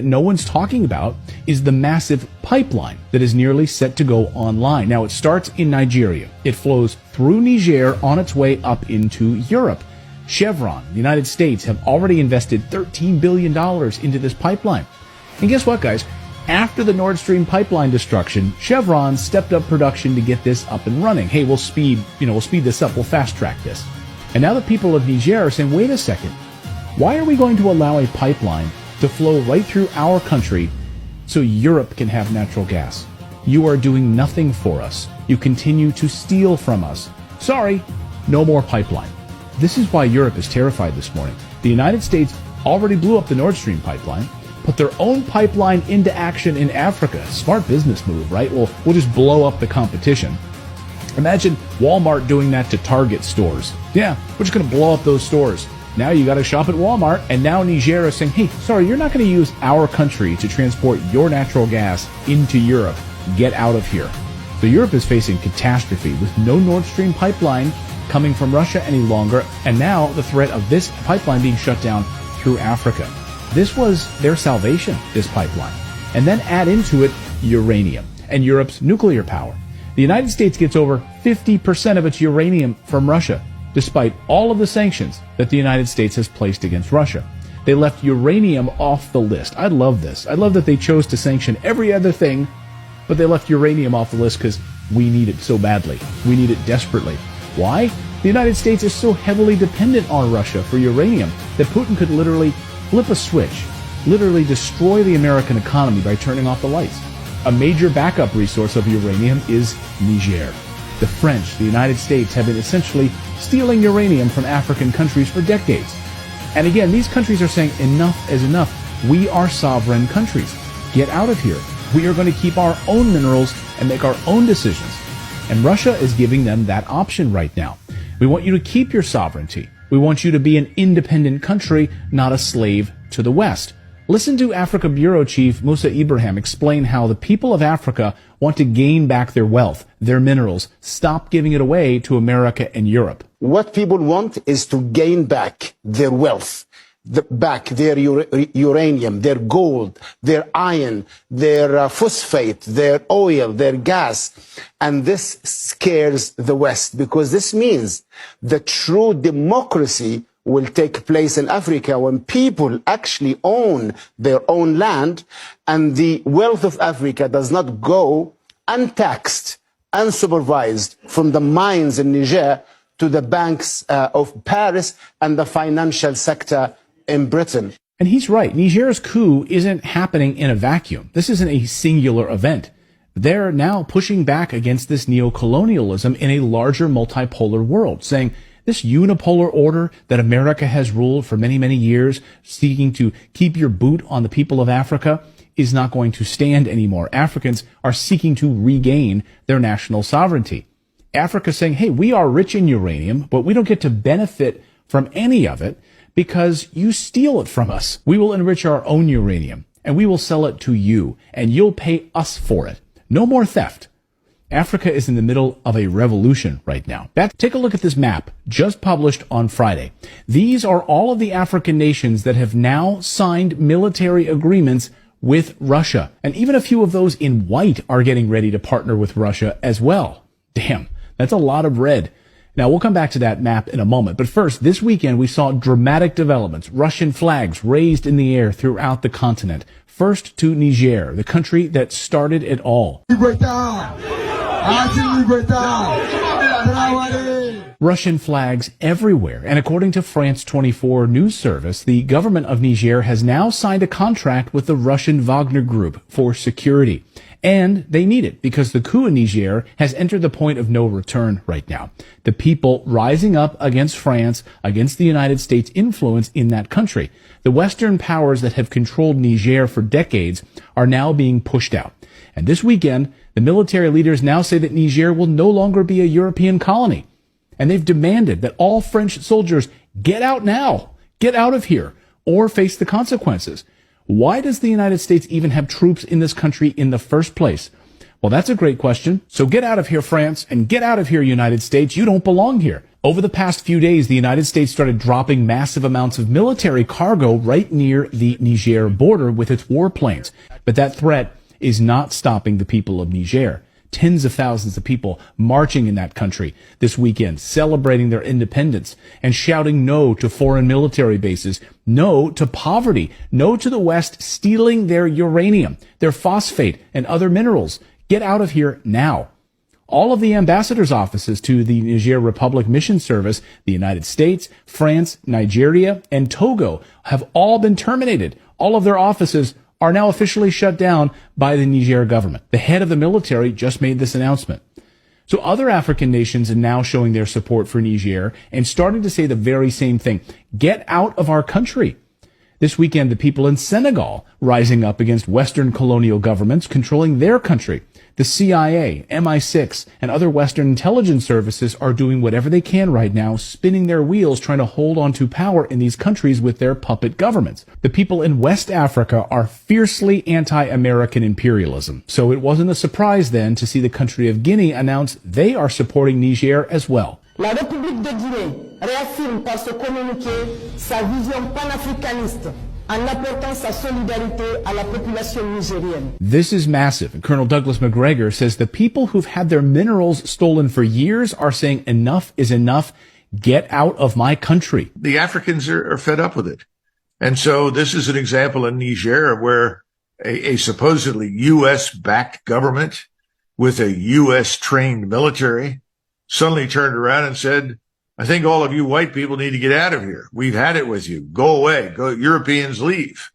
no one's talking about is the massive pipeline that is nearly set to go online. Now, it starts in Nigeria. It flows through Niger on its way up into Europe. Chevron, the United States, have already invested $13 billion into this pipeline. And guess what, guys? After the Nord Stream pipeline destruction, Chevron stepped up production to get this up and running. Hey, we'll speed this up. We'll fast track this. And now the people of Niger are saying, wait a second. Why are we going to allow a pipeline to flow right through our country so Europe can have natural gas? You are doing nothing for us. You continue to steal from us. Sorry, no more pipeline. This is why Europe is terrified this morning. The United States already blew up the Nord Stream pipeline, put their own pipeline into action in Africa. Smart business move, right? We'll just blow up the competition. Imagine Walmart doing that to Target stores. Yeah, we're just going to blow up those stores. Now you got to shop at Walmart, and now Niger is saying, hey, sorry, you're not going to use our country to transport your natural gas into Europe. Get out of here. So Europe is facing catastrophe with no Nord Stream pipeline coming from Russia any longer, and now the threat of this pipeline being shut down through Africa. This was their salvation, this pipeline. And then add into it uranium and Europe's nuclear power. The United States gets over 50% of its uranium from Russia, despite all of the sanctions that the United States has placed against Russia. They left uranium off the list. I love this. I love that they chose to sanction every other thing, but they left uranium off the list because we need it so badly. We need it desperately. Why? The United States is so heavily dependent on Russia for uranium that Putin could literally flip a switch, literally destroy the American economy by turning off the lights. A major backup resource of uranium is Niger. The French, the United States, have been essentially stealing uranium from African countries for decades. And again, these countries are saying enough is enough. We are sovereign countries. Get out of here. We are going to keep our own minerals and make our own decisions. And Russia is giving them that option right now. We want you to keep your sovereignty. We want you to be an independent country, not a slave to the West. Listen to Africa Bureau Chief Musa Ibrahim explain how the people of Africa want to gain back their wealth, their minerals, stop giving it away to America and Europe. What people want is to gain back their wealth, back their uranium, their gold, their iron, their phosphate, their oil, their gas. And this scares the West because this means the true democracy will take place in Africa when people actually own their own land and the wealth of Africa does not go untaxed, unsupervised from the mines in Niger to the banks of Paris and the financial sector in Britain. And he's right. Niger's coup isn't happening in a vacuum. This isn't a singular event. They're now pushing back against this neocolonialism in a larger multipolar world, saying this unipolar order that America has ruled for many, many years, seeking to keep your boot on the people of Africa, is not going to stand anymore. Africans are seeking to regain their national sovereignty. Africa saying, hey, we are rich in uranium, but we don't get to benefit from any of it because you steal it from us. We will enrich our own uranium, and we will sell it to you, and you'll pay us for it. No more theft. Africa is in the middle of a revolution right now. Take a look at this map, just published on Friday. These are all of the African nations that have now signed military agreements with Russia. And even a few of those in white are getting ready to partner with Russia as well. Damn, that's a lot of red. Now, we'll come back to that map in a moment. But first, this weekend, we saw dramatic developments. Russian flags raised in the air throughout the continent. First to Niger, the country that started it all. Russian flags everywhere. And according to France 24 news service, the government of Niger has now signed a contract with the Russian Wagner Group for security. And they need it because the coup in Niger has entered the point of no return right now. The people rising up against France, against the United States' influence in that country. The Western powers that have controlled Niger for decades are now being pushed out. And this weekend, the military leaders now say that Niger will no longer be a European colony. And they've demanded that all French soldiers get out now, get out of here, or face the consequences. Why does the United States even have troops in this country in the first place? Well, that's a great question. So get out of here, France, and get out of here, United States. You don't belong here. Over the past few days, the United States started dropping massive amounts of military cargo right near the Niger border with its warplanes. But that threat is not stopping the people of Niger. Tens of thousands of people marching in that country this weekend, celebrating their independence and shouting no to foreign military bases, no to poverty, no to the West stealing their uranium, their phosphate, and other minerals. Get out of here now. All of the ambassadors' offices to the Niger Republic Mission Service, the United States, France, Nigeria, and Togo have all been terminated. All of their offices are now officially shut down by the Niger government. The head of the military just made this announcement. So other African nations are now showing their support for Niger and starting to say the very same thing. Get out of our country. This weekend, the people in Senegal rising up against Western colonial governments controlling their country. The CIA, MI6, and other Western intelligence services are doing whatever they can right now, spinning their wheels, trying to hold on to power in these countries with their puppet governments. The people in West Africa are fiercely anti-American imperialism, so it wasn't a surprise then to see the country of Guinea announce they are supporting Niger as well. La République de Guinée réaffirme par ce communiqué sa vision panafricaniste en apportant sa solidarité à la population nigérienne. This is massive, and Colonel Douglas McGregor says the people who've had their minerals stolen for years are saying enough is enough. Get out of my country. The Africans are fed up with it. And so this is an example in Niger where a supposedly U.S.-backed government with a U.S.-trained military suddenly turned around and said, I think all of you white people need to get out of here. We've had it with you. Go away. Go. Europeans leave.